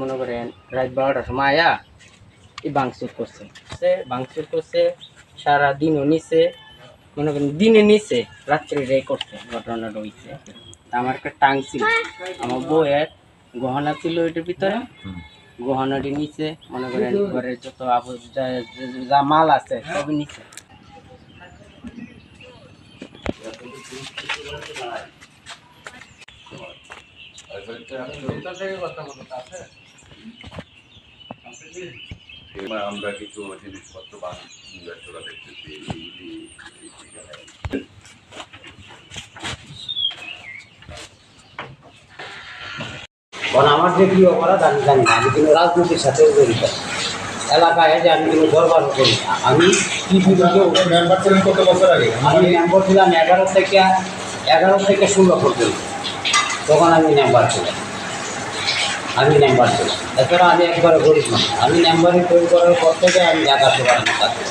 মনে করেন রাত 12টার সময় আয়া এই ভাঙচুর করছে, সারা দিনও নিছে, মনে করেন দিনে নিছে, রাত্রে রে করছে। ঘটনাটা হইছে আমার একটা টাং ছিল, আমার বউয়ের গহনা ছিল ওইটার ভিতরে, গহনাটি নিচে, মনে করেন ঘরের যত যা মাল আছে সবই নিচে। আমরা কিছু জিনিসপত্র ব্যর্থতা দেখতেছি। আমার যে কি অপরাধ আমি জানি না, আমি কিন্তু রাজনীতির সাথেও জড়িত। এলাকায় যে আমি কিন্তু দরবার করি, আমি কি মেম্বার ছিলেন কত বছর আগে? আমি মেম্বার ছিলাম 11 থেকে 16 পর্যন্ত, তখন আমি মেম্বার ছিলাম। এছাড়া আমি একবারে গরিব মানুষ। আমি মেম্বারি তৈরি করার পর থেকে আমি ঢাকা সবার কাছে,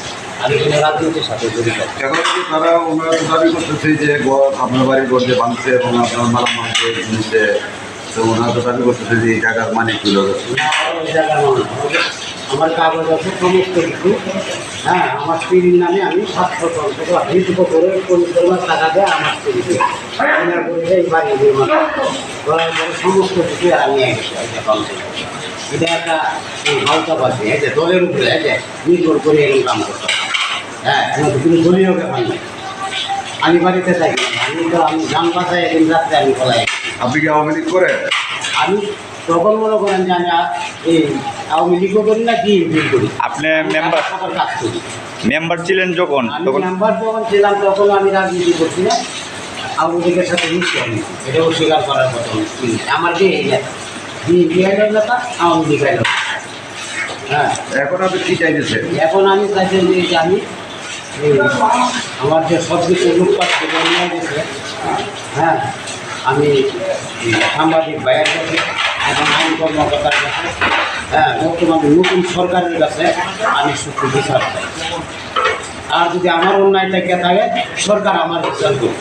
আমি কিন্তু রাজনীতির সাথে জড়িত। এখন তারা ওনারা দাবি করতেছে যে আপনার বাড়ির ঘর যে ভাঙছে এবং আপনার মালামাল নিচ্ছে, তো ওনারা তো দাবি করতেছে যে এই টাকার মানে তুলে ওই জায়গার মানুষ আমার কাগজ আছে সমস্ত কিছু। হ্যাঁ, আমার স্ত্রীর নামে আমি 700 ভিত্তিক করে পরিচালনার টাকা দেয় আমার স্ত্রীকে। এই বাড়ি নির্মাণ করার পরে সমস্ত কিছু আমি এটা একটা হালকা পাচ্ছি, এই যে দলের উপরে এই যে নির্ভর করে এরকম কাম করতে। হ্যাঁ, এখন তো কোনো দলীয় ব্যাপার নেই। আমি বাড়িতে থাকি, আমি গান বাসায় একদিন রাত্রে আমি পলাই। আপনি কি আওয়ামী লীগ করেন? আমি তখন মনে করেন যে আমি এই আওয়ামী লীগও করি না, কি করি। আপনি মেম্বার কাজ করি, মেম্বার ছিলেন যখন, তখন মেম্বার যখন ছিলাম তখন আমি রাজনীতি করছি না, আওয়ামী লীগের সাথে মিশছি আমি, এটাও স্বীকার করার কথা। আমার যে বিআইএর নেতা আওয়ামী লীগ। হ্যাঁ, এখন আপনি কি চাইতেছেন? এখন আমি চাইছি যে আমি আমার যে সব কিছু লুটপাট করে নিয়ে গেছে, হ্যাঁ, আমি সাংবাদিক ভাইয়ের কাছে এবং আইন কর্মকর্তার কাছে, হ্যাঁ, বর্তমানে নতুন সরকারের কাছে আমি সুস্থ বিচার চাই। আর যদি আমার অন্যায় থেকে থাকে, সরকার আমার বিচার করবে।